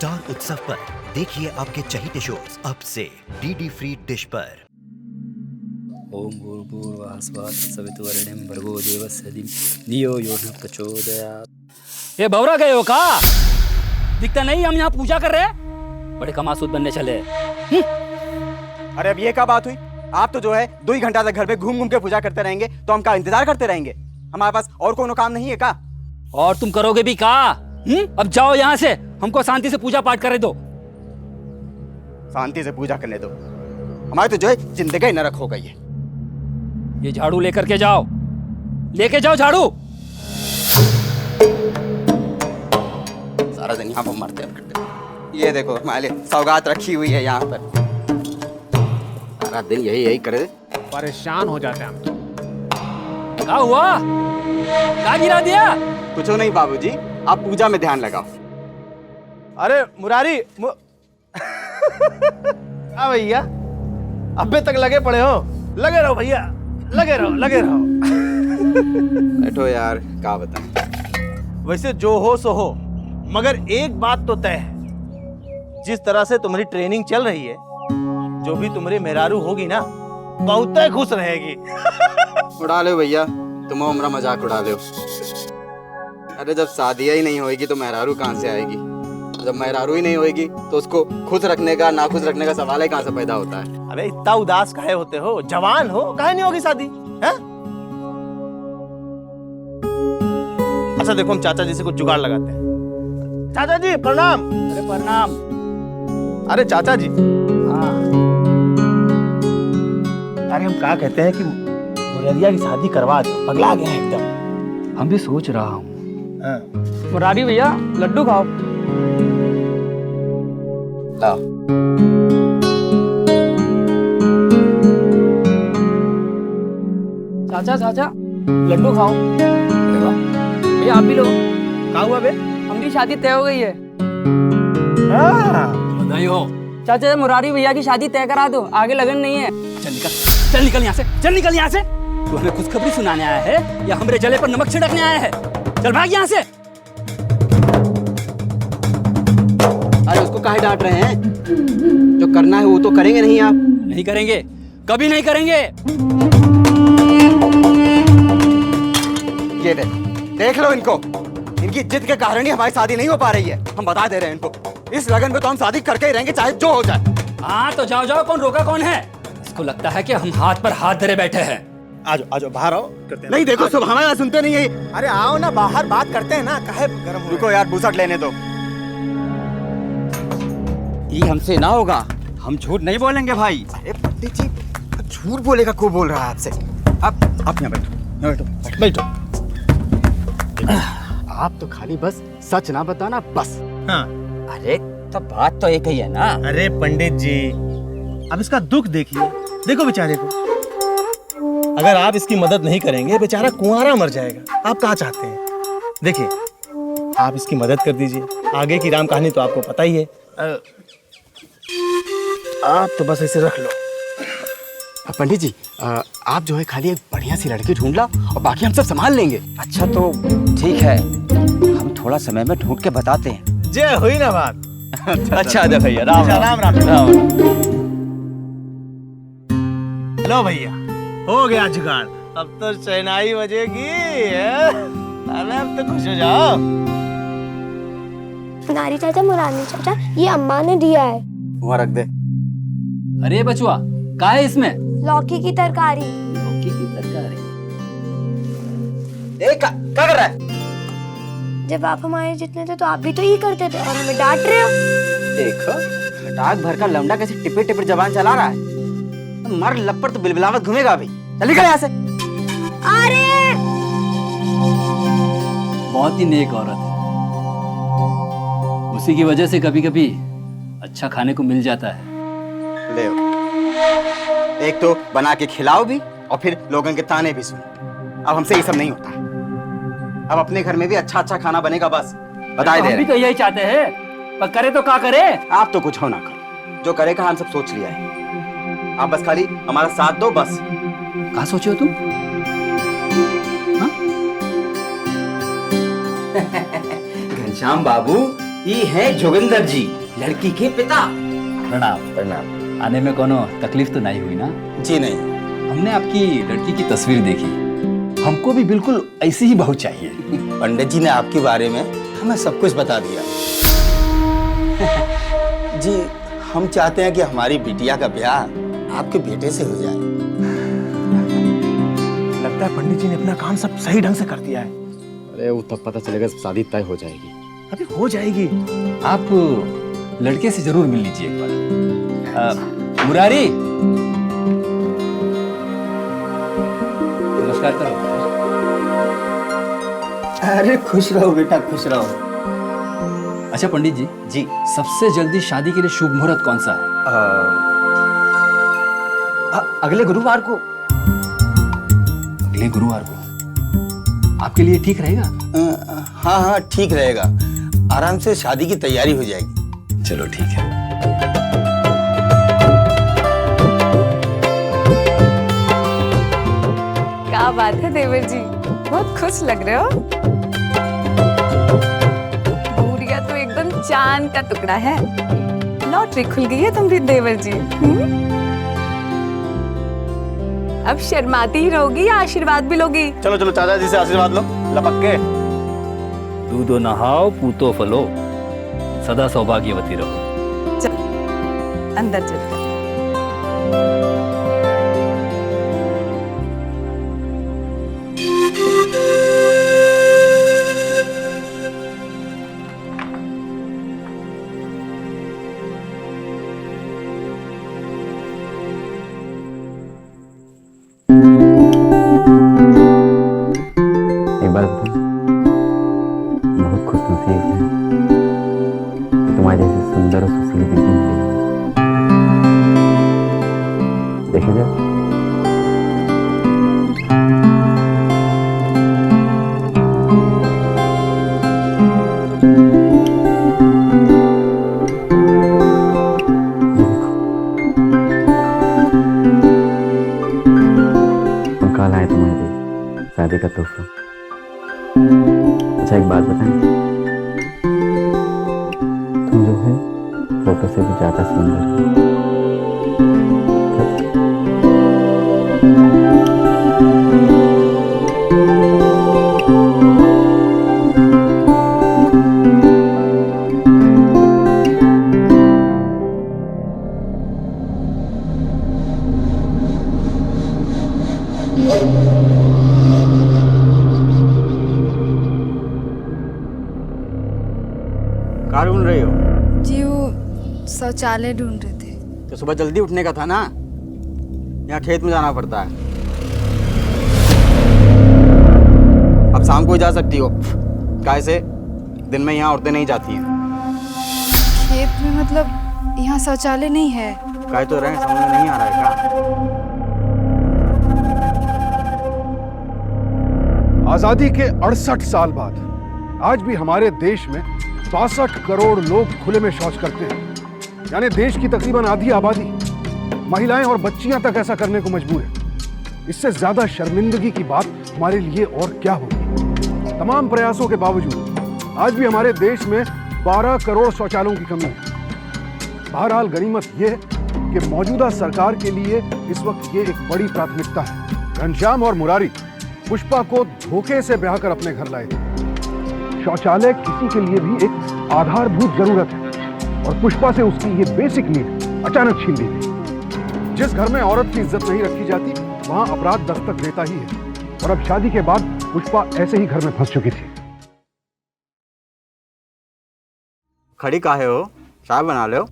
Star उत्सव पर देखिए आपके चहीते शोज अब से डीडी फ्री डिश पर। ओम भूर्भुवः स्वः तत्सवितुर्वरेण्यं भर्गो देवस्य धीमहि धियो यो न प्रचोदयात्। ये भौरा गए हो का? दिखता नहीं हम यहाँ पूजा कर रहे हैं, बड़े कमासूद बनने चले। अरे अब ये क्या बात हुई? आप तो जो है 2 ही घंटा तक घर पे घूम घूम के पूजा करते रहेंगे तो हम का इंतजार करते रहेंगे? हमारे पास और कोनो काम नहीं है का? और तुम करोगे भी का? अब जाओ यहाँ से, हमको शांति से पूजा पाठ करने दो। शांति से पूजा करने दो, हमारे तो जो है जिंदगी ही नरक हो गई है। ये झाड़ू लेकर के जाओ, लेके जाओ झाड़ू। सारा दिन यहाँ पर मरते हैं। ये देखो हमारे लिए सौगात रखी हुई है यहाँ पर, सारा दिन यही करे। परेशान हो जाते हैं हम तो। क्या हुआ? क्या गिरा दिया? कुछ नहीं बाबूजी, आप पूजा में ध्यान लगाओ। अरे मुरारी भैया अबे तक लगे पड़े हो? लगे रहो भैया, लगे रहो लगे रहो। बैठो यार, क्या बताएं। वैसे जो हो सो हो, मगर एक बात तो तय है, जिस तरह से तुम्हारी ट्रेनिंग चल रही है, जो भी तुम्हारी मेहरारू होगी ना, बहुत खुश रहेगी। उड़ा लो भैया, तुम हमारा मजाक उड़ा लो। अरे जब शादियां ही नहीं होगी तो मेहरारू कहाँ से आएगी? जब मेहरारू ही नहीं होगी तो उसको खुश रखने का ना खुश रखने का सवाल ही कहाँ से पैदा होता है? अबे इतना उदास काहे होते हो? जवान हो, काहे नहीं होगी शादी है? अच्छा देखो, हम चाचा जी से कुछ जुगाड़ लगाते हैं। चाचा जी प्रणाम। अरे प्रणाम। अरे चाचा जी, हाँ। अरे हम क्या कहते हैं कि मुररिया की शादी करवा दो, पगला गया है एकदम। हम भी सोच रहा हूँ। हाँ। मुरारी भैया लड्डू खाओ। लाओ। चाचा चाचा लड्डू खाओ। भैया आप भी लो। क्या हुआ बे? हमारी शादी तय हो गई है। हाँ। बधाई हो। चाचा मुरारी भैया की शादी तय करा दो, आगे लगन नहीं है। चल निकल, चल निकल यहाँ से, चल निकल यहाँ से। तू हमें खुशखबरी सुनाने आया है या हमरे जले पर नमक छिड़कने आया है? चल भाग यहाँ से। अरे उसको काहे डांट रहे हैं? जो करना है वो तो करेंगे नहीं आप? नहीं करेंगे, कभी नहीं करेंगे। ये देख लो इनको, इनकी जिद के कारण ही हमारी शादी नहीं हो पा रही है। हम बता दे रहे हैं इनको, इस लगन में तो हम शादी करके ही रहेंगे, चाहे जो हो जाए। हाँ तो जाओ जाओ, कौन रोका कौन है? इसको लगता है कि हम हाथ पर हाथ धरे बैठे हैं। आजो आजो बाहर आओ, करते हैं। नहीं देखो, सब हमारा सुनते नहीं है। अरे आओ ना, बाहर बात करते हैं ना, काहे गरम हो? रुको यार, बुसट लेने दो। ये हमसे ना होगा, हम झूठ नहीं बोलेंगे भाई। अरे पंडित जी, झूठ बोलेगा को बोल रहा है आपसे? आप यहाँ बैठो, यहाँ बैठो बैठो। आप तो खाली बस सच ना बताना बस। हाँ। अरे तो बात तो एक ही है ना। अरे पंडित जी, अब इसका दुख देखिए, देखो बेचारे को। अगर आप इसकी मदद नहीं करेंगे, बेचारा कुंवारा मर जाएगा। आप क्या चाहते हैं? देखिए, आप इसकी मदद कर दीजिए। आगे की राम कहानी तो आपको पता ही है। आप तो बस ऐसे रख लो। पंडित जी, आप जो है खाली एक बढ़िया सी लड़की ढूंढ लो और बाकी हम सब संभाल लेंगे। अच्छा तो ठीक है, हम थोड़ा समय में ढूंढ के बताते हैं। जय हुई ना बात। अच्छा दे भैया, राम राम राम। लो भैया, हो गया जुगाड़। अब तो शहनाई बजेगी। अरे अब तो खुश हो जाओ। नारी चाचा, मुरारी चाचा, ये अम्मा ने दिया है। वहाँ रख दे। अरे बचुआ, क्या है इसमें? लौकी की तरकारी। लौकी की तरकारी। क्या कर रहा है? जब आप हमारे जितने थे तो आप भी तो यही करते थे और हमें डांट रहे हो। देखो, डाक भर का लौंडा कैसे टिपे टिपे जबान चला रहा है। मर लपड़ तो बिलबिलावत घूमेगा अभी। चल निकल यहाँ से। अरे बहुत ही नेक औरत है, उसी की वजह से कभी कभी अच्छा खाने को मिल जाता है। ले एक तो बना के खिलाओ भी और फिर लोगों के ताने भी सुनो। अब हमसे ये सब नहीं होता। अब अपने घर में भी अच्छा अच्छा खाना बनेगा, बस बताए दे हम भी रहे। तो यही चाहते हैं, पर करे तो क्या करे? आप तो कुछ हो ना करो, जो करेगा हम सब सोच लिया है। आप बस खाली हमारा साथ दो बस। क्या सोचे हो तुम? घनश्याम बाबू, ये है जोगिंदर जी, लड़की के पिता। प्रणाम प्रणाम। आने में कोनो तकलीफ तो नहीं हुई ना? जी नहीं। हमने आपकी लड़की की तस्वीर देखी, हमको भी बिल्कुल ऐसी ही बहू चाहिए। पंडित जी ने आपके बारे में हमें सब कुछ बता दिया। जी हम चाहते हैं कि हमारी बिटिया का ब्याह आपके बेटे से हो जाए। लगता है पंडित जी ने अपना काम सब सही ढंग से कर दिया है। अरे वो तब पता चलेगा, शादी तय हो जाएगी। अभी हो जाएगी। आप लड़के से जरूर मिल लीजिए एक बार। मुरारी, नमस्कार करो। अरे खुश रहो बेटा, खुश रहो। अच्छा पंडित जी, जी सबसे जल्दी शादी के लिए शुभ मुहूर्त कौन सा है? अगले गुरुवार को। अगले गुरुवार को आपके लिए ठीक रहेगा? हाँ हाँ ठीक रहेगा, आराम से शादी की तैयारी हो जाएगी। चलो ठीक है। क्या बात है देवर जी, बहुत खुश लग रहे हो। भूरिया तो एकदम चांद का टुकड़ा है। लॉटरी खुल गई है तुम्हारी देवर जी। अब शर्माती ही रहोगी या आशीर्वाद भी लोगी? चलो चलो चाचा जी से आशीर्वाद लो, लपक के। दूधो नहाओ पूतो फलो, सदा सौभाग्यवती रहो। चल अंदर चलते हैं। एक बात बताओ, बहुत खुशनसीब है कि तुम्हारी जैसी सुंदर और सुशील बीवी मिली। देखे जाओ। हम कल आए तुम्हारे लिए शादी का तोहफा। अच्छा एक बात बताएं, तुम जो है फोटो से भी ज्यादा सुंदर हो। कहाँ ढूंढ रही हो? जी वो शौचालय ढूंढ रहे थे। तो सुबह जल्दी उठने का था ना, यहाँ खेत में जाना पड़ता है। अब शाम को ही जा सकती हो, काहे से दिन में यहाँ औरतें नहीं जाती हैं। खेत में मतलब यहाँ शौचालय नहीं है? काहे तो रहे, समझ में नहीं आ रहा है क्या? आजादी के 68 साल बाद आज भी हमारे देश में 62 करोड़ लोग खुले में शौच करते हैं। यानी देश की तकरीबन आधी आबादी, महिलाएं और बच्चियां तक ऐसा करने को मजबूर है। इससे ज्यादा शर्मिंदगी की बात हमारे लिए और क्या होगी। तमाम प्रयासों के बावजूद आज भी हमारे देश में 12 करोड़ शौचालयों की कमी है। बहरहाल गनीमत यह है कि मौजूदा सरकार के लिए इस वक्त ये एक बड़ी प्राथमिकता है। घनश्याम और मुरारी पुष्पा को धोखे से ब्याह कर अपने घर लाए थे। शौचालय किसी के लिए भी एक आधारभूत जरूरत है और पुष्पा से उसकी ये बेसिक नीड अचानक छीन ली गई। जिस घर में औरत की इज्जत नहीं रखी जाती, वहां अपराध दस्तक देता ही है। और अब शादी के बाद पुष्पा ऐसे ही घर में फंस चुकी थी। खड़ी काहे हो? चाय बना लो।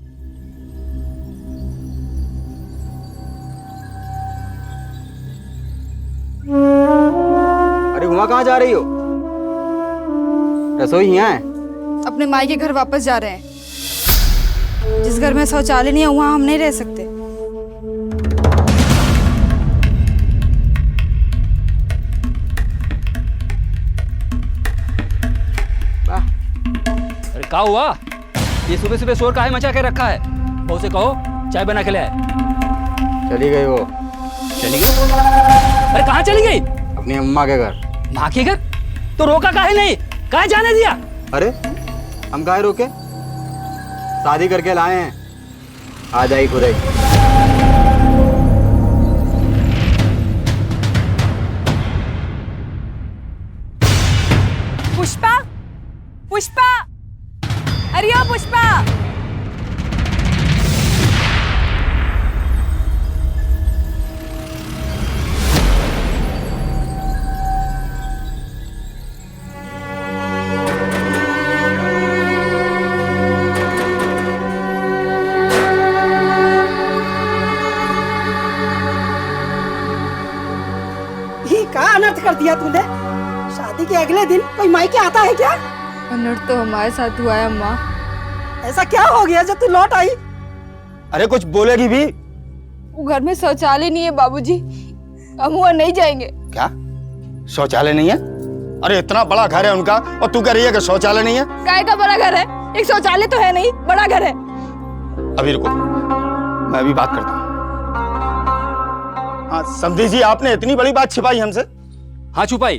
अरे उमा कहाँ जा रही हो? रसोई यहाँ है। अपने माई के घर वापस जा रहे हैं। जिस घर में शौचालय नहीं है वहाँ हम नहीं रह सकते। अरे क्या हुआ? ये सुबह सुबह शोर काहे मचा के रखा है? बहू से कहो चाय बना के ले आए। चली गई वो। चली गई? अरे कहाँ चली गई? अपनी अम्मा के घर। माँ के घर? तो रोका काहे नहीं? काहे जाने दिया? अरे हम काहे रोके? शादी करके लाए हैं, आ जाए खुद ही। पुष्पा, पुष्पा, अरे ओ पुष्पा। कहाँ अनर्थ कर दिया तूने? शादी के अगले दिन कोई मायके आता है क्या? अनर्थ तो हमारे साथ हुआ है अम्मा। ऐसा क्या हो गया जब तू लौट आई? अरे कुछ बोलेगी भी? वो घर में शौचालय नहीं है बाबूजी, हम वहाँ नहीं जाएंगे। क्या शौचालय नहीं है? अरे इतना बड़ा घर है उनका और तू कह रही है कि शौचालय नहीं है? काय का बड़ा घर है? एक शौचालय तो है नहीं, बड़ा घर है। अभी रुको, मैं अभी बात करता हूँ। हाँ समधी जी, आपने इतनी बड़ी बात छिपाई हमसे? हाँ छुपाई,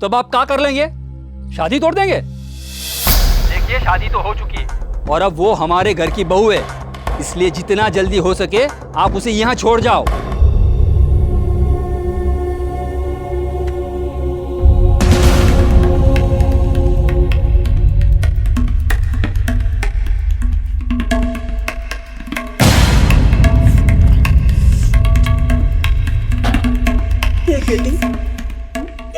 तो अब आप क्या कर लेंगे? शादी तोड़ देंगे? देखिए शादी तो हो चुकी है और अब वो हमारे घर की बहू है, इसलिए जितना जल्दी हो सके आप उसे यहाँ छोड़ जाओ। बेटी,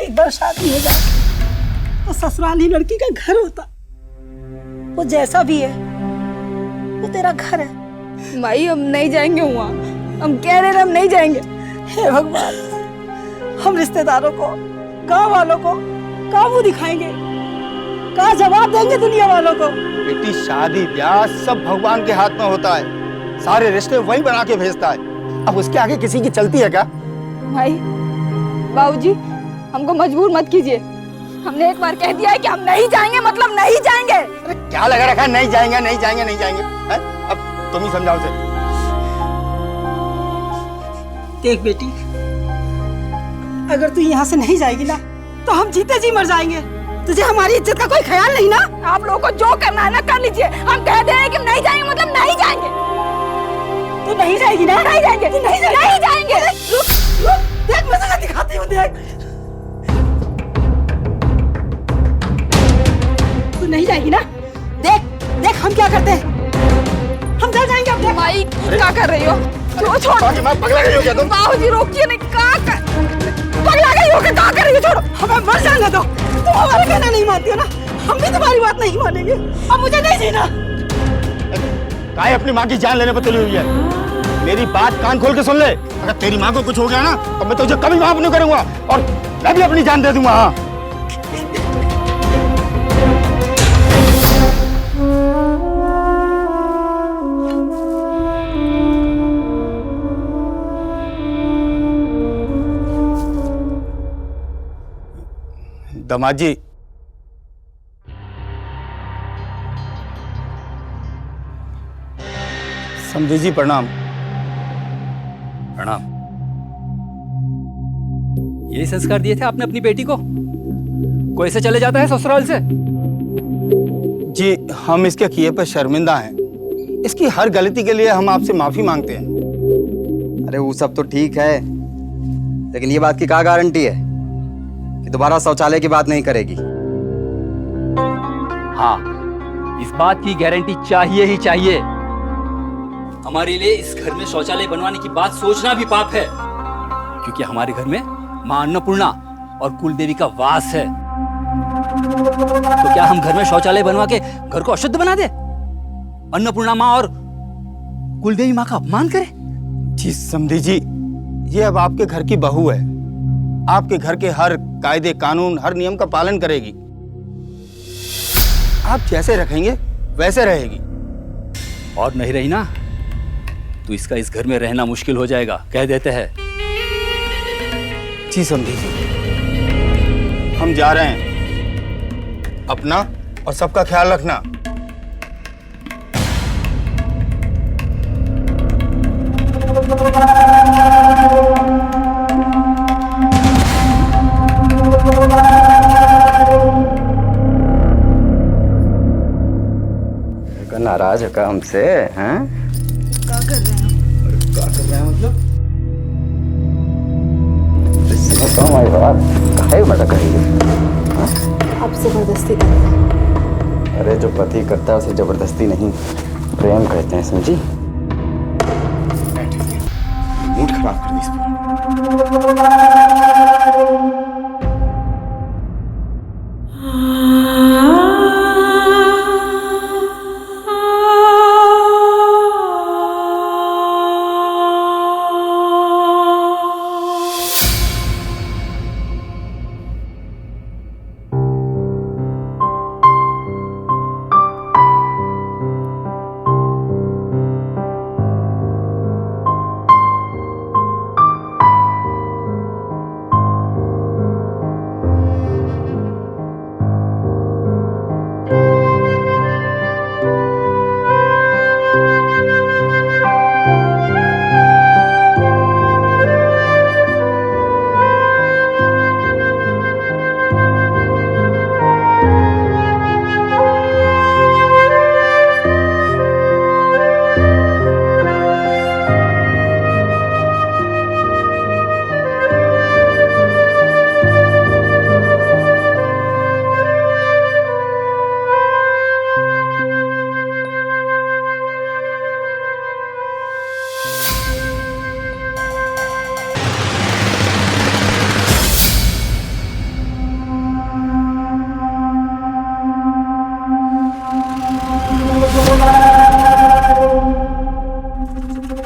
एक बार शादी हो जाए तो ससुराली लड़की का घर होता। वो जैसा भी है वो तेरा घर है। माई हम नहीं जाएंगे वहाँ, हम कह रहे हैं हम नहीं जाएंगे। हे भगवान, हम रिश्तेदारों को, गांव वालों को क्या मुंह दिखाएंगे, क्या जवाब देंगे दुनिया वालों को? बेटी शादी ब्याह सब भगवान के हाथ में होता है, सारे रिश्ते वही बना के भेजता है। अब उसके आगे किसी की चलती है क्या? भाई बाबूजी, हमको मजबूर मत कीजिए। हमने एक बार कह दिया है कि हम नहीं जाएंगे, मतलब नहीं जाएंगे। अरे क्या लगा रखा है नहीं जाएंगे नहीं जाएंगे नहीं जाएंगे है? अब तुम ही समझाओ उसे। देख बेटी, अगर तू यहाँ से नहीं जाएगी ना तो हम जीते जी मर जाएंगे। तुझे हमारी इज्जत का कोई ख्याल नहीं ना? आप लोगों को जो करना है ना कर लीजिए। हम कह दे रहे हैं कि नहीं जाएंगे, मतलब नहीं जाएंगे। तू नहीं जाएगी ना? नहीं जाएंगे, तू नहीं जाएगी? नहीं जाएंगे। रुक, रुक, देख मैं तुझे दिखाती हूँ, देख। तू नहीं जाएगी ना? देख, देख हम क्या करते हैं। हम चल जाएंगे अब। देख माई क्या कर रही हो? छोड़ पगला गई हो क्या तुम? बाबूजी रोकिए नहीं, पगला गई हो क्या कर रही हो? छोड़ो, हमें मर जाने दो। तुम हमारा कहना नहीं मानती हो ना, हम भी तुम्हारी बात नहीं मानेंगे। अब मुझे नहीं जीना। काय अपनी माँ की जान लेने पर तुली हुई है? मेरी बात कान खोल के सुन ले। अगर तेरी माँ को कुछ हो गया ना तो मैं तुझे कभी माफ नहीं करूंगा और मैं भी अपनी जान दे दूंगा। हाँ दामाद जी, समधी जी प्रणाम। प्रणाम। यही संस्कार दिए थे आपने अपनी बेटी को? कोई ऐसे चले जाता है ससुराल से? जी हम इसके किए पर शर्मिंदा हैं। इसकी हर गलती के लिए हम आपसे माफी मांगते हैं। अरे वो सब तो ठीक है, लेकिन ये बात की क्या गारंटी है कि दोबारा शौचालय की बात नहीं करेगी? हाँ, इस बात की गारंटी चाहिए ही चाहिए। हमारे लिए इस घर में शौचालय बनवाने की बात सोचना भी पाप है, क्योंकि हमारे घर में मां अन्नपूर्णा और कुलदेवी का वास है। तो क्या हम घर में शौचालय बनवा के घर को अशुद्ध बना दे? अन्नपूर्णा मां और कुलदेवी मां का अपमान करें? जी समधी जी, ये अब आपके घर की बहू है, आपके घर के हर कायदे कानून हर नियम का पालन करेगी। आप जैसे रखेंगे वैसे रहेगी। और नहीं रही ना तो इसका इस घर में रहना मुश्किल हो जाएगा, कह देते हैं। जी समधी जी, हम जा रहे हैं। अपना और सबका ख्याल रखना। नाराज हो का हमसे? हैं? क्या कर रहे हैं? क्या कर रहे हैं मतलब? इसमें कम आई बात काहे मटक रही है? आप जबरदस्ती कर रहे हैं। अरे जो पति करता है उसे जबरदस्ती नहीं, प्रेम कहते हैं, समझी? मूड खराब कर दी इस पूरा।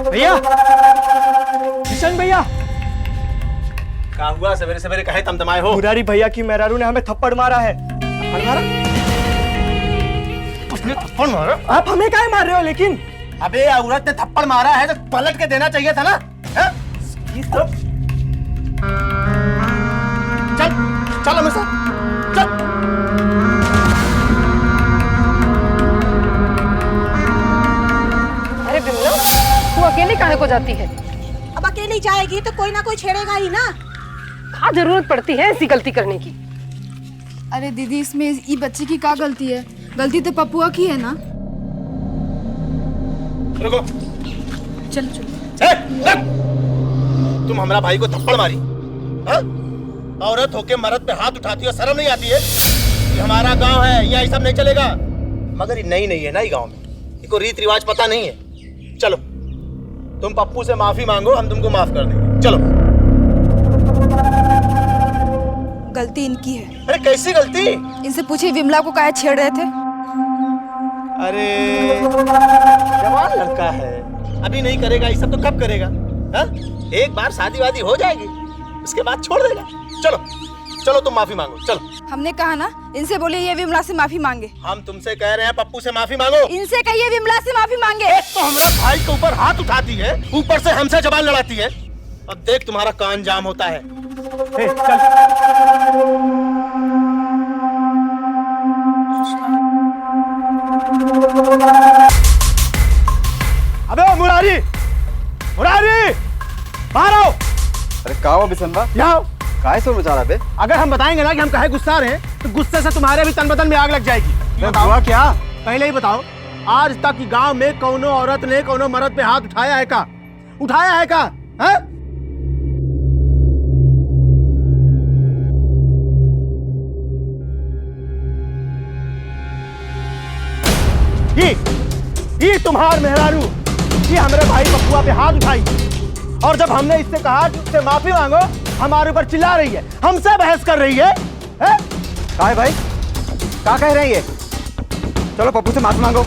भैया, किशन भैया, क्या हुआ? सवेरे सवेरे कहे तमतमाए हो? मुरारी भैया की मेहरारू ने हमें थप्पड़ मारा है। थप्पड़ मारा? उसने थप्पड़ मारा? आप हमें काहे मार रहे हो लेकिन? अबे औरत ने थप्पड़ मारा है तो पलट के देना चाहिए था ना? चल चल हमें साथ चल। अरे बिमला, तू अकेले काहे को जाती है? अब अकेली जाएगी तो कोई ना कोई छेड़ेगा ही ना। क्या जरूरत पड़ती है ऐसी गलती करने की? अरे दीदी, इसमें ये बच्चे की क्या गलती है? गलती तो पप्पुआ की है ना। रुको, चल चल। तुम हमारा भाई को थप्पड़ मारी? हा? औरत होके मर्द पे हाथ उठाती है, शर्म नहीं आती है? ये हमारा गांव है, यहाँ ये सब नहीं चलेगा। मगर ये नहीं है ना ये गांव में, इनको रीत रिवाज पता नहीं है। चलो तुम पप्पू से माफी मांगो, हम तुमको माफ कर देंगे। चलो। गलती इनकी है। अरे कैसी गलती? इनसे पूछिए विमला को काहे छेड़ रहे थे। अरे जवान लड़का है, अभी नहीं करेगा ये सब तो कब करेगा? हा? एक बार शादी वादी हो जाएगी उसके बाद छोड़ देगा। चलो चलो तुम माफी मांगो, चलो। हमने कहा ना, इनसे बोलिए ये विमला से माफी मांगे। हम तुमसे कह रहे हैं पप्पू से माफी मांगो। इनसे कहिए विमला से माफी मांगे। एक तो हमारे भाई के ऊपर हाथ उठाती है, ऊपर से हमसे जबान लड़ाती है। अब देख तुम्हारा कान जाम होता है। चल। अबे मुरारी, मुरारी, बाहर आओ। अरे का हुआ बिसनबा? यहाँ काहे शोर मचा रहा बे? अगर हम बताएंगे ना कि हम काहे गुस्सा रहे हैं तो गुस्से से तुम्हारे भी तन बदन में आग लग जाएगी। हुआ क्या? पहले ही बताओ, आज तक गांव में कौनो औरत ने कौनो मर्द पे हाथ उठाया है का? उठाया है का? है? ये तुम्हार मेहरारू, ये हमारे भाई पप्पुआ पे हाथ उठाई, और जब हमने इससे कहा कि उससे माफी मांगो, हमारे ऊपर चिल्ला रही है, हमसे बहस कर रही है। काहे भाई, क्या कह रहे हैं ये? चलो पप्पू से माफी मांगो।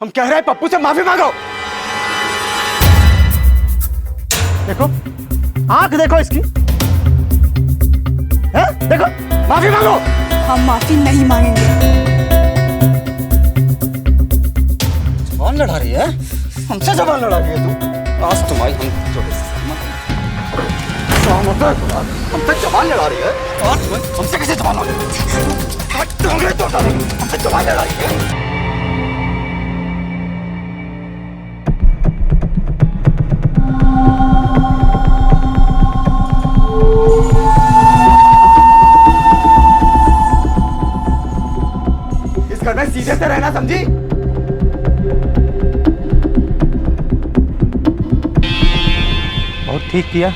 हम कह रहे हैं पप्पू से माफी मांगो। देखो, आंख देखो इसकी, है? देखो, माफी मांगो। हम माफी नहीं मांगेंगे। जबान लड़ा रही है? हमसे जबान लड़ा रही है तू? आज तुम्हारी हम जो हमसे जबान लड़ा रही है, और हमसे कैसे जबान लड़ा रही है? हमसे जबान लड़ा रही है। घर में सीधे से रहना, समझी? बहुत ठीक किया।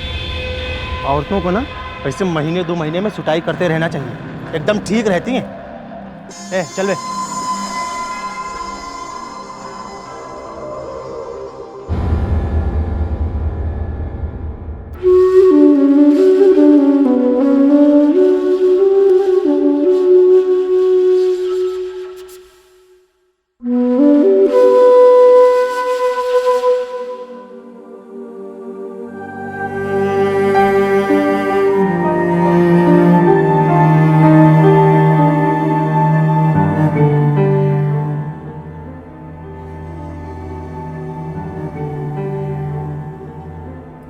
औरतों को ना ऐसे महीने 2 महीने में सुटाई करते रहना चाहिए, एकदम ठीक रहती हैं। चल बे।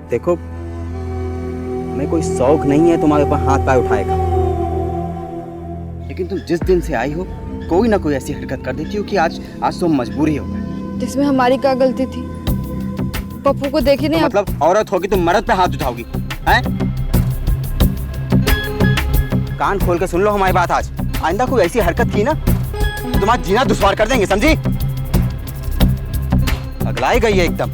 देखो, मैं कोई शौक नहीं है तुम्हारे ऊपर हाथ पाय उठाएगा, लेकिन तुम जिस दिन से आई हो कोई ना कोई ऐसी हरकत कर देती हो कि आज तुम मजबूरी हो गए। इसमें हमारी क्या गलती थी? पप्पू को देखे नहीं। मतलब औरत होगी तुम मर्द पे हाथ उठाओगी, हैं? कान खोल के सुन लो हमारी बात। आज आइंदा कोई ऐसी हरकत की ना तो तुम्हारा जीना दुश्वार कर देंगे, समझी? अगलाई गई है एकदम।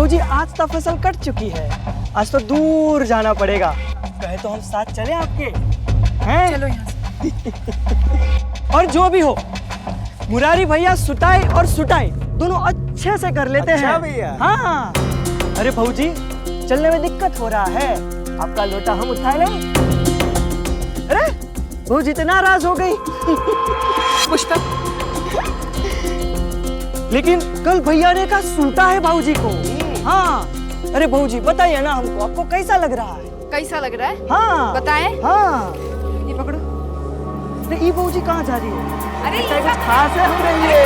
जी आज तो फसल कट चुकी है, आज तो दूर जाना पड़ेगा। कहे तो हम साथ चले आपके, हैं? चलो यहाँ से। और जो भी हो, मुरारी भैया सुताई और सुटाई दोनों अच्छे से कर लेते हैं भैया। हाँ, अरे भाऊजी चलने में दिक्कत हो रहा है, आपका लोटा हम उठा लें। अरे भाऊजी इतना नाराज हो गई। पुष्पा, लेकिन कल भैया ने कहा सूटा है भाऊजी को। हाँ, अरे भाऊजी बताइए ना हमको, आपको कैसा लग रहा है? कैसा लग रहा है? हाँ बताएं। हाँ, ये पकड़ो। अरे ये भाऊजी कहाँ जा रही है? अरे कुछ खास है हम रही है।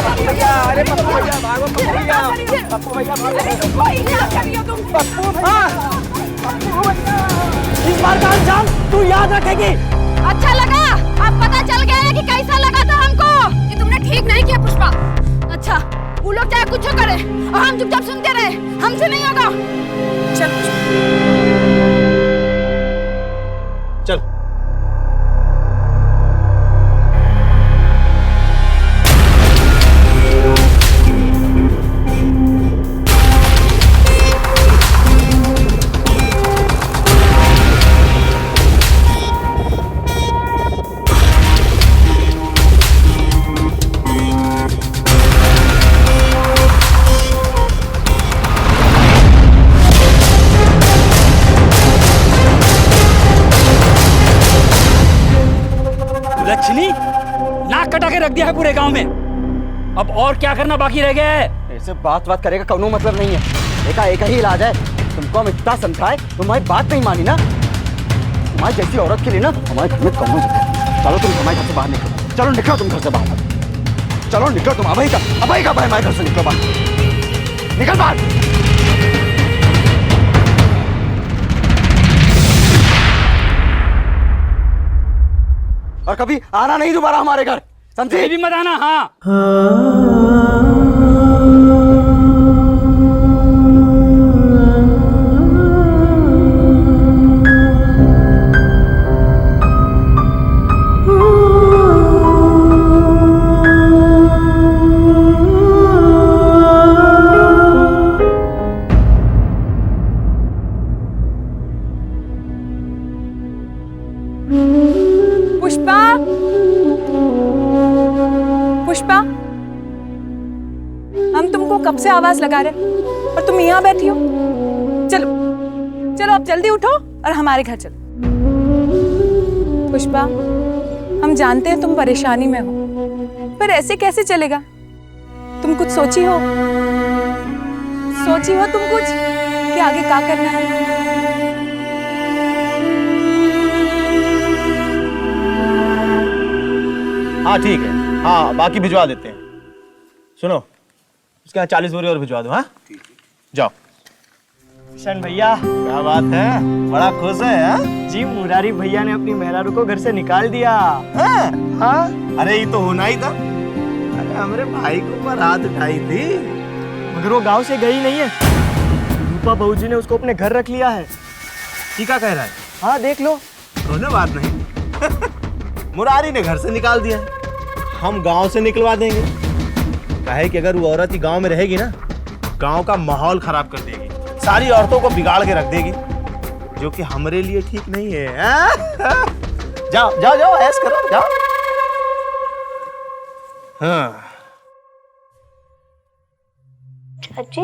पप्पू भैया, अरे पप्पू भैया भागो, पप्पू भैया, पप्पू भैया भागो। पप्पू भैया, इस बार का अंजाम तू याद रखेगी। अच्छा लगा, अब पता चल गया है कि कैसा लगा था हमको। कि तुमने ठीक नहीं किया पुष्पा। अच्छा, वो लोग चाहे कुछ करे और हम चुपचाप सुनते रहे, हमसे नहीं होगा। चल चल। लक्ष्मी, नाक कटा के रख दिया है पूरे गांव में। अब और क्या करना बाकी रह गया है? ऐसे बात करेगा कोनो मतलब नहीं है। एक ही इलाज है। तुमको हम इतना समझाए, तुम्हारी बात नहीं मानी ना। तुम्हारी जैसी औरत के लिए ना हमारे घर में कौनो जगह नहीं। चलो तुम हमारे घर से बाहर निकलो। चलो निकलो तुम घर से बाहर। चलो निकलो तुम। अभी का हमारे घर से निकलो बाहर। निकल बाहर। और कभी आना नहीं दोबारा हमारे घर, समझे? भी मत आना। हाँ, पुष्पा, पुष्पा, से आवाज लगा रहे और तुम यहाँ बैठी हो। चलो चलो अब जल्दी उठो और हमारे घर चलो। पुष्पा, हम जानते हैं तुम परेशानी में हो, पर ऐसे कैसे चलेगा? तुम कुछ सोची हो तुम कुछ कि आगे क्या करना है? हाँ ठीक है, हाँ बाकी भिजवा देते हैं। सुनो, उसके यहाँ 40 बोरी और भिजवा दो। हाँ जाओ। किशन भैया, क्या बात है, बड़ा खुश है? हाँ? जी मुरारी भैया ने अपनी मेहरारू को घर से निकाल दिया। हाँ? हाँ? अरे ये तो होना ही था। अरे हमारे भाई को ऊपर हाथ उठाई थी, मगर वो गांव से गई नहीं है। रूपा बहूजी ने उसको अपने घर रख लिया है। टीका कह रहा है? हाँ देख लो। कोई बात नहीं। मुरारी ने घर से निकाल दिया, हम गांव से निकलवा देंगे। कहे कि अगर वो औरत ही गांव में रहेगी ना, गांव का माहौल खराब कर देगी, सारी औरतों को बिगाड़ के रख देगी, जो कि हमारे लिए ठीक नहीं है। जाओ जाओ जाओ, ऐश करो, जाओ। हाँ चाची,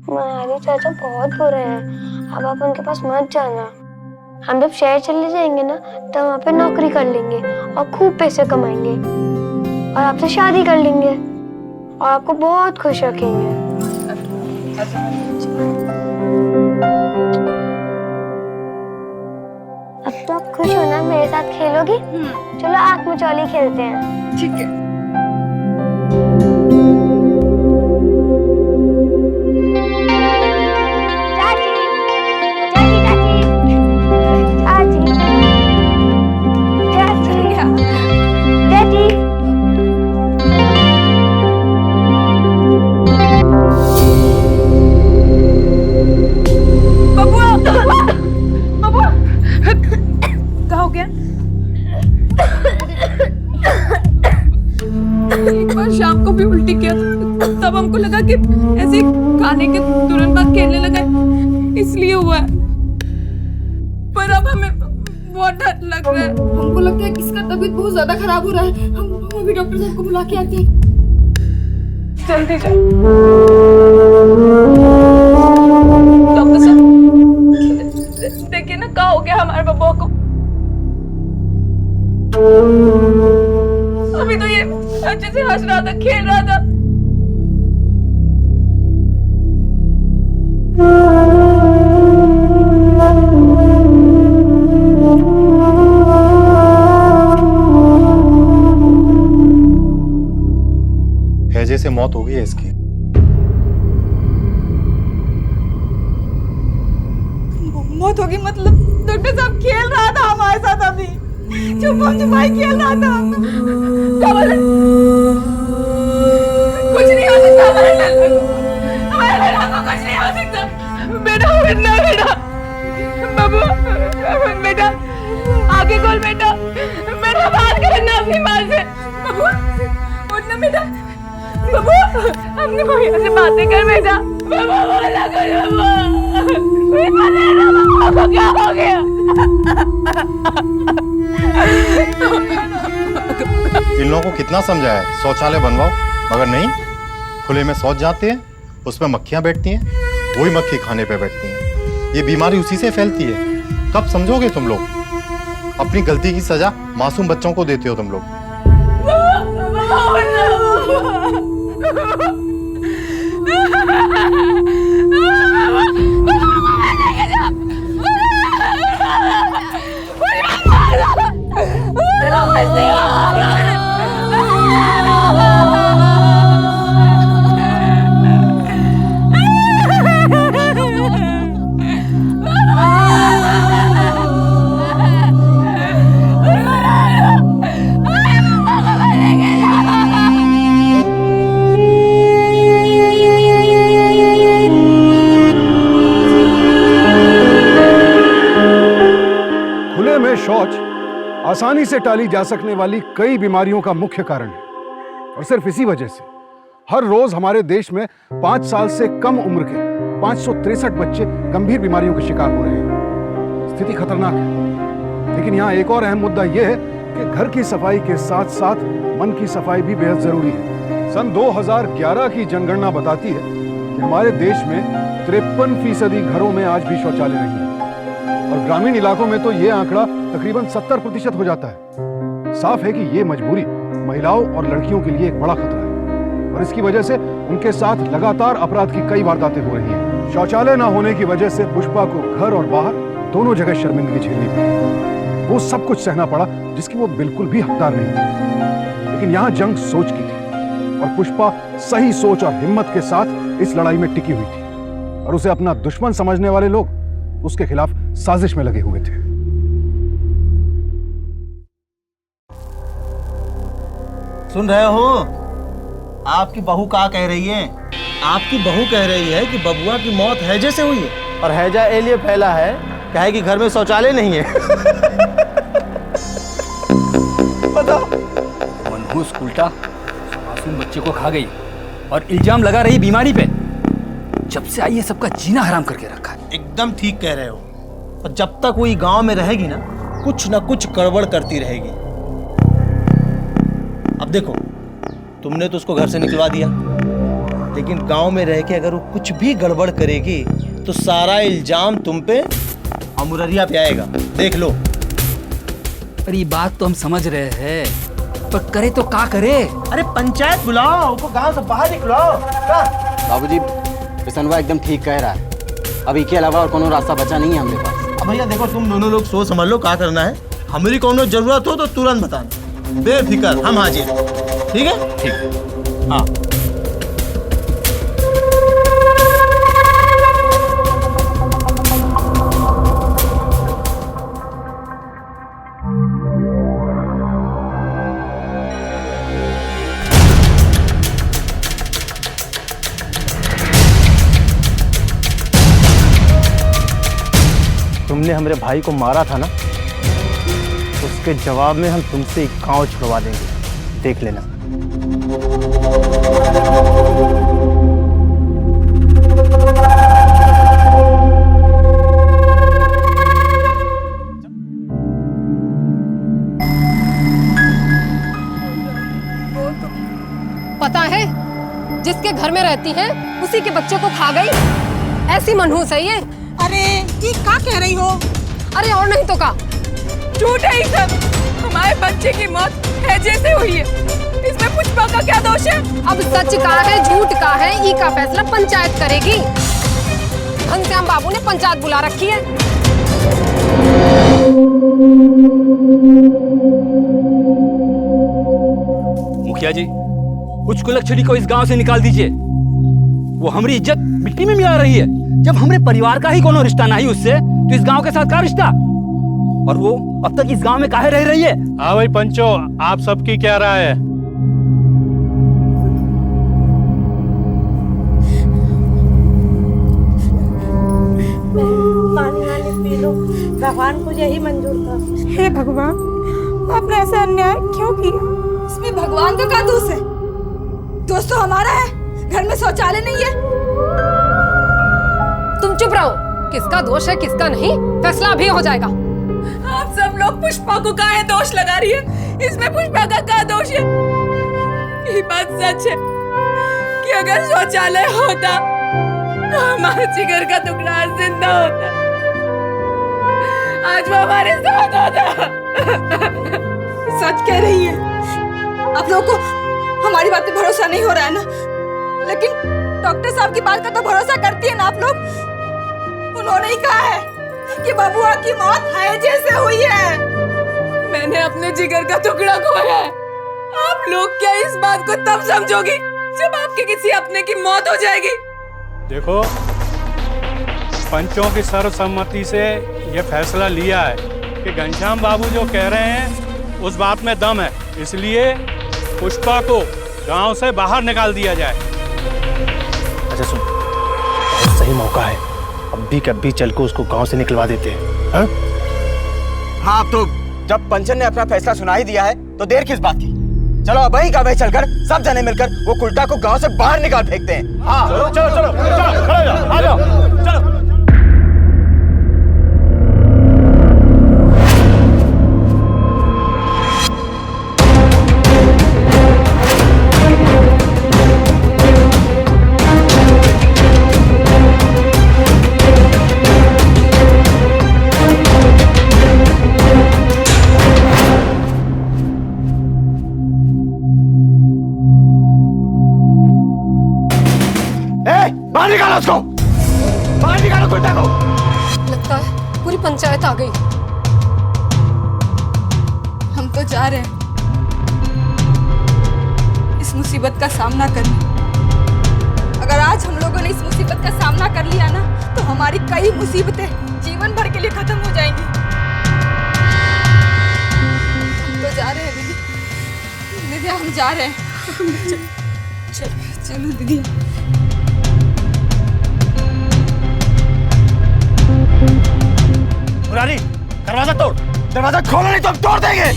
मुरारी चाचा बहुत बुरे हैं, अब आप उनके पास मत जाना। हम जब शहर चले जाएंगे ना, तब वहाँ पे नौकरी कर लेंगे और खूब पैसे कमाएंगे और आपसे शादी कर लेंगे और आपको बहुत खुश रखेंगे। अब तो आप खुश हो ना, मेरे साथ खेलोगी? चलो आँख मचौली खेलते हैं। ठीक है। शाम को भी उल्टी किया था, तब हमको लगा कि ऐसे खाने के तुरंत बाद खेलने लगा, इसलिए हुआ है। पर अब हमें बहुत डर लग रहा है। हमको लगता है कि इसका तबीयत बहुत ज्यादा खराब हो रहा है। हम अभी डॉक्टर साहब को बुला के आते हैं। जल्दी जाओ। डॉक्टर साहब देखिए ना, क्या हो गया हमारे बब्बू को। अभी तो ये अच्छे से हंस रहा था, खेल रहा था। हैजे से मौत हो गई है इसकी। मौत होगी मतलब? डॉक्टर साहब खेल रहा था हमारे साथ, अभी छुपम छुपाई खेल रहा था। कुछ नहीं हो सकता हमारे लड़के को, हमारे लड़का को कुछ नहीं हो सकता। बेटा उठना, बेटा बाबू, बेटा आगे खोल, बेटा बेटा बात करना अपनी माँ से। बाबू उठना बेटा, बाबू अपनी भैया से बातें कर बेटा। बाबू बोला कर, बाबू क्या हो गया? इन लोगों को कितना समझाया है शौचालय बनवाओ, मगर नहीं, खुले में शौच जाते हैं, उसमें मक्खियां बैठती हैं, वही मक्खी खाने पे बैठती हैं, ये बीमारी उसी से फैलती है। कब समझोगे तुम लोग? अपनी गलती की सजा मासूम बच्चों को देते हो तुम लोग। शौच आसानी से टाली जा सकने वाली कई बीमारियों का मुख्य कारण है, और सिर्फ इसी वजह से हर रोज हमारे देश में 5 साल से कम उम्र के 563 बच्चे गंभीर बीमारियों के शिकार हो रहे हैं। स्थिति खतरनाक है, लेकिन यहाँ एक और अहम मुद्दा यह है कि घर की सफाई के साथ साथ मन की सफाई भी बेहद जरूरी है। सन 2011 की जनगणना बताती है कि हमारे देश में 53% घरों में आज भी शौचालय नहीं है और ग्रामीण इलाकों में तो ये आंकड़ा तकरीबन 70% हो जाता है। साफ है कि ये मजबूरी महिलाओं और लड़कियों के लिए एक बड़ा खतरा है और इसकी वजह से उनके साथ लगातार अपराध की कई वारदातें हो रही हैं। शौचालय न होने की वजह से पुष्पा को घर और बाहर दोनों जगह शर्मिंदगी झेलनी पड़ी। वो सब कुछ सहना पड़ा जिसकी वो बिल्कुल भी हकदार नहीं थी। लेकिन यहाँ जंग सोच की थी और पुष्पा सही सोच और हिम्मत के साथ इस लड़ाई में टिकी हुई थी और उसे अपना दुश्मन समझने वाले लोग उसके खिलाफ साजिश में लगे हुए थे। सुन रहे हो? आपकी बहू क्या कह रही है? आपकी बहू कह रही है कि बबुआ की मौत हैजे से हुई है और हैजा ए लिए फैला है कहे कि घर में शौचालय नहीं है। बताओ। मनहूस उल्टा मासूम बच्चे को खा गई और इल्जाम लगा रही बीमारी पे। जब से आई ये सबका जीना हराम करके रखा है। एकदम ठीक कह रहे हो। और जब तक वही गांव में रहेगी ना कुछ गड़बड़ करती रहेगी। अब देखो, तुमने तो उसको घर से निकलवा दिया, लेकिन गांव में रह के अगर वो कुछ भी गड़बड़ करेगी तो सारा इल्जाम तुम पे और मुररिया पे आएगा। देख लो। पर ये बात तो हम समझ रहे हैं, पर करे तो क्या करे? अरे पंचायत बुलाओ, उसको गांव से बाहर निकलाओ। बाबूजी, बिसनवा एकदम ठीक कह रहा है। अब इसके अलावा और कोनो रास्ता बचा नहीं है हमारे पास। अब भैया देखो, तुम दोनों लोग सोच समझ लो क्या करना है। हमारी कोनो जरूरत हो तो तुरंत बताना, बेफिक्र हम हाजिर। ठीक है? ठीक। हाँ। तुमने हमारे भाई को मारा था ना, उसके जवाब में हम तुमसे एक गांव छुड़वा देंगे, देख लेना। पता है, जिसके घर में रहती है उसी के बच्चे को खा गई। ऐसी मनहूस है ये। अरे ये क्या कह रही हो? अरे और नहीं तो का। झूठ है ये सब। हमारे बच्चे की मौत हैजे से हुई है। इसमें पुष्पा का क्या दोष है? अब सच का है झूठ का है, ई का फैसला पंचायत करेगी। घनश्याम बाबू ने पंचायत बुला रखी है। मुखिया जी, कुछ कुलच्छनी को इस गांव से निकाल दीजिए। वो हमारी इज्जत मिट्टी में मिला रही है। जब हमारे परिवार का ही कोनो रिश्ता नहीं उससे, तो इस गांव के साथ क्या रिश्ता? और वो अब तक इस गांव में काहे रह रही है? हाँ भाई पंचो, आप सबकी क्या राय है? पानी पी लो, भगवान को यही मंजूर था। हे भगवान, आपने ऐसा अन्याय क्यों किया? इसमें भगवान का क्या दोष है? दोष तो हमारा है, घर में शौचालय नहीं है। तुम चुप रहो। किसका दोष है किसका नहीं, फैसला अभी हो जाएगा। आप सब लोग पुष्पा को काहे दोष लगा रही है? इसमें पुष्पा का क्या दोष है? ये बात सच है कि अगर शौचालय होता तो हमारा जिगर का टुकड़ा आज जिंदा होता, आज वो हमारे साथ होता। सच कह रही है। आप लोगों को हमारी बात पे भरोसा नहीं हो रहा है ना, लेकिन डॉक्टर साहब की बात का तो भरोसा करती है ना आप लोग। उन्होंने ही कहा है कि बबुआ की मौत हैजे से हुई है। मैंने अपने जिगर का टुकड़ा खोया है। आप लोग क्या इस बात को तब समझोगी जब आपके किसी अपने की मौत हो जाएगी? देखो, पंचों की सर्वसम्मति से ये फैसला लिया है कि घनश्याम बाबू जो कह रहे हैं उस बात में दम है, इसलिए पुष्पा को गांव से बाहर निकाल दिया जाए। अच्छा सुन, बहुत सही मौका है, अभी कभी चल के उसको गांव से निकलवा देते हैं। हाँ? हाँ, तो जब पंचन ने अपना फैसला सुना ही दिया है तो देर किस बात की? चलो वही का वही चलकर सब जने मिलकर वो कुल्टा को गांव से बाहर निकाल फेंकते हैं। हाँ चलो चलो चलो चलो आ जाओ चलो। बाहर निकालो उसको, बाहर निकालो कुत्ते को। लगता है पूरी पंचायत आ गई। हम तो जा रहे हैं इस मुसीबत का सामना करने। अगर आज हम लोगों ने इस मुसीबत का सामना कर लिया ना, तो हमारी कई मुसीबतें जीवन भर के लिए खत्म हो जाएंगी। हम तो जा रहे हैं दीदी, दीदी हम जा रहे हैं। चलो दीदी। मुरारी, दरवाजा तोड़, दरवाजा खोलो नहीं तो हम तोड़ देंगे।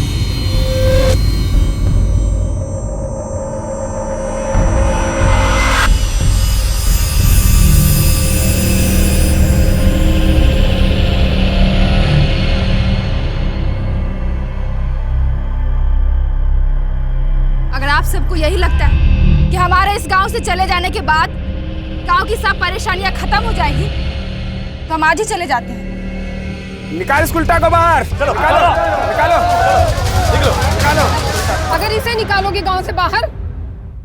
अगर आप सबको यही लगता है कि हमारे इस गांव से चले जाने के बाद गांव की सब परेशानियां खत्म हो जाएगी, तो हम आज ही चले जाते हैं। निकाल इस उल्टा को बाहर। चलो निकालो, निकालो, निकलो, निकालो। अगर इसे निकालोगे गांव से बाहर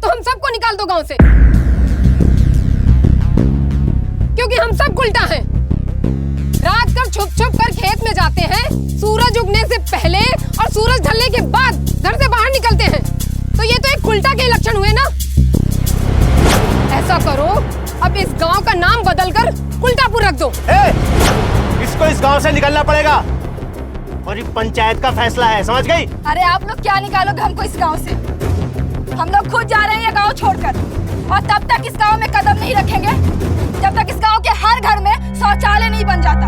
तो हम सबको निकाल दो गांव से, क्योंकि हम सब उल्टा हैं। रात कर छुप छुप कर खेत में जाते हैं, सूरज उगने से पहले और सूरज ढलने के बाद घर से बाहर निकलते हैं। तो ये तो एक उल्टा के लक्षण हुए ना। ऐसा करो, अब इस गांव का नाम बदलकर उल्टापुर रख दो। इसको इस गांव से निकलना पड़ेगा और ये पंचायत का फैसला है, समझ गई? अरे आप लोग क्या निकालोगे हमको इस गांव से? हम लोग खुद जा रहे हैं ये गांव छोड़कर, और तब तक इस गांव में कदम नहीं रखेंगे जब तक इस गांव के हर घर में शौचालय नहीं बन जाता।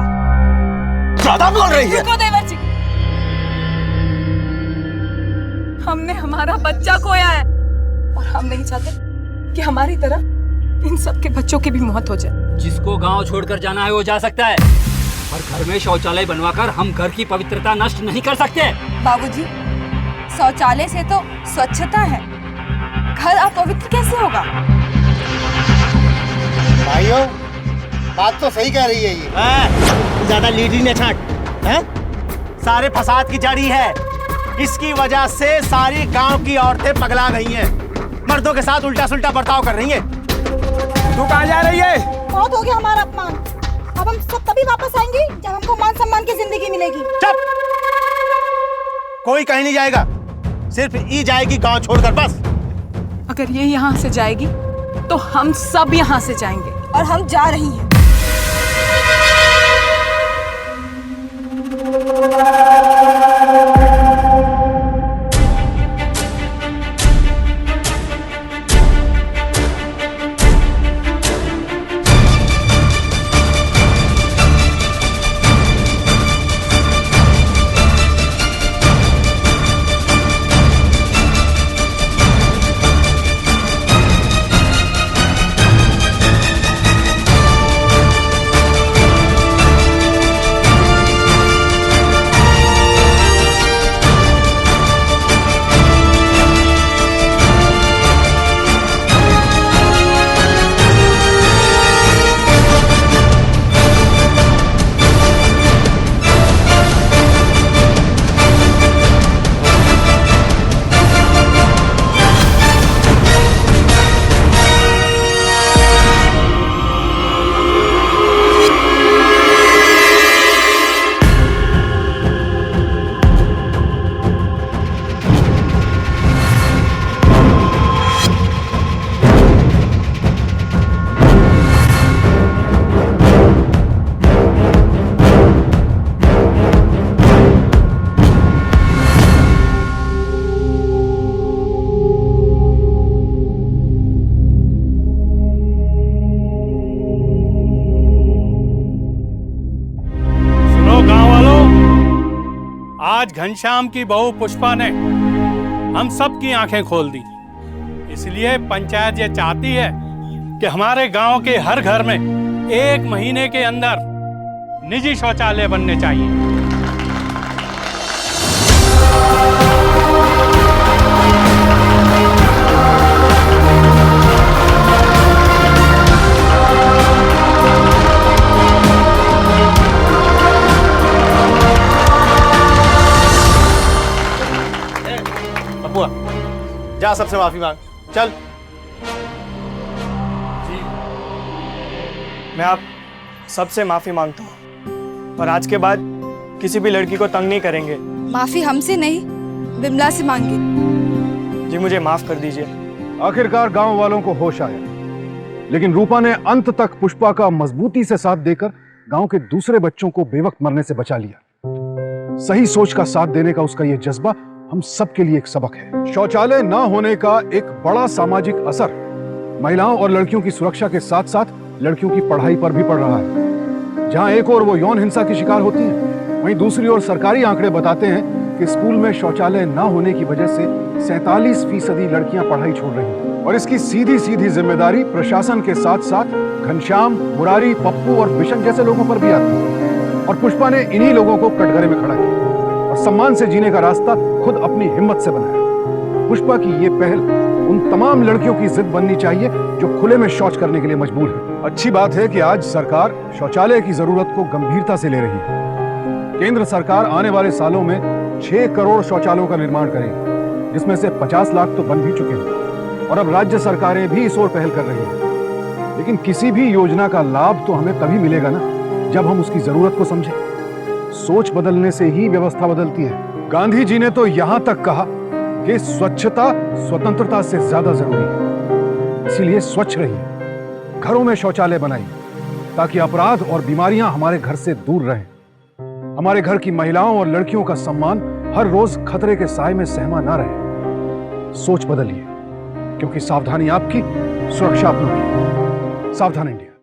ज्यादा बोल रही है। रुको देवर जी, हमने हमारा बच्चा खोया है और हम नहीं चाहते कि हमारी तरह इन सब के बच्चों की भी मौत हो जाए। जिसको गांव छोड़कर जाना है वो जा सकता है, और घर में शौचालय बनवाकर हम घर की पवित्रता नष्ट नहीं कर सकते। बाबूजी, शौचालय से तो स्वच्छता है, घर अपवित्र कैसे होगा? भाइयों, बात तो सही कह रही है ये। ज्यादा लीडरी न छाट, हैं? सारे फसाद की जड़ी है। इसकी वजह से सारी गांव की औरतें पगला गई हैं, मर्दों के साथ उल्टा सुल्टा बर्ताव कर रही हैं। तू कहाँ जा रही है? बहुत हो गया हमारा अपमान। अब हम सब तभी वापस आएंगे जब हमको मान सम्मान की जिंदगी मिलेगी। चुप! कोई कहीं नहीं जाएगा, सिर्फ ई जाएगी गांव छोड़कर, बस। अगर ये यहाँ से जाएगी तो हम सब यहाँ से जाएंगे, और हम जा रही हैं। आज घनश्याम की बहू पुष्पा ने हम सब की आंखें खोल दी। इसलिए पंचायत ये चाहती है कि हमारे गांव के हर घर में 1 महीने के अंदर निजी शौचालय बनने चाहिए। जा सबसे माफी मांग, चल। मैं आप सबसे माफी मांगता हूँ और आज के बाद किसी भी लड़की को तंग नहीं करेंगे। माफी हमसे नहीं, बिमला से मांगे। जी मुझे माफ कर दीजिए। आखिरकार गांव वालों को होश आया, लेकिन रूपा ने अंत तक पुष्पा का मजबूती से साथ देकर गांव के दूसरे बच्चों को बेवक्त मरने से बचा लिया। सही सोच का साथ देने का उसका यह जज्बा हम सबके लिए एक सबक है। शौचालय न होने का एक बड़ा सामाजिक असर महिलाओं और लड़कियों की सुरक्षा के साथ साथ लड़कियों की पढ़ाई पर भी पड़ रहा है। जहां एक ओर वो यौन हिंसा की शिकार होती हैं, वहीं दूसरी ओर सरकारी आंकड़े बताते हैं कि स्कूल में शौचालय न होने की वजह से 47% लड़कियां पढ़ाई छोड़ रही हैं। और इसकी सीधी सीधी जिम्मेदारी प्रशासन के साथ साथ घनश्याम, मुरारी, पप्पू और बिशन जैसे लोगों पर भी आती है। और पुष्पा ने इन्हीं लोगों को कटघरे में खड़ा किया और सम्मान से जीने का रास्ता खुद अपनी हिम्मत से बनाया। पुष्पा की ये पहल उन तमाम लड़कियों की जिद बननी चाहिए जो खुले में शौच करने के लिए मजबूर है। अच्छी बात है कि आज सरकार शौचालय की जरूरत को गंभीरता से ले रही है। केंद्र सरकार आने वाले सालों में 6 करोड़ शौचालयों का निर्माण करेगी, जिसमें से 50 लाख तो बन भी चुके हैं और अब राज्य सरकारें भी इस ओर पहल कर रही हैं। लेकिन किसी भी योजना का लाभ तो हमें तभी मिलेगा ना जब हम उसकी जरूरत को समझें। सोच बदलने से ही व्यवस्था बदलती है। गांधी जी ने तो यहां तक कहा कि स्वच्छता स्वतंत्रता से ज्यादा जरूरी है। इसीलिए स्वच्छ रहिए, घरों में शौचालय बनाइए ताकि अपराध और बीमारियां हमारे घर से दूर रहें। हमारे घर की महिलाओं और लड़कियों का सम्मान हर रोज खतरे के साए में सहमा ना रहे। सोच बदलिए, क्योंकि सावधानी आपकी, सुरक्षा अपनों की। सावधान इंडिया।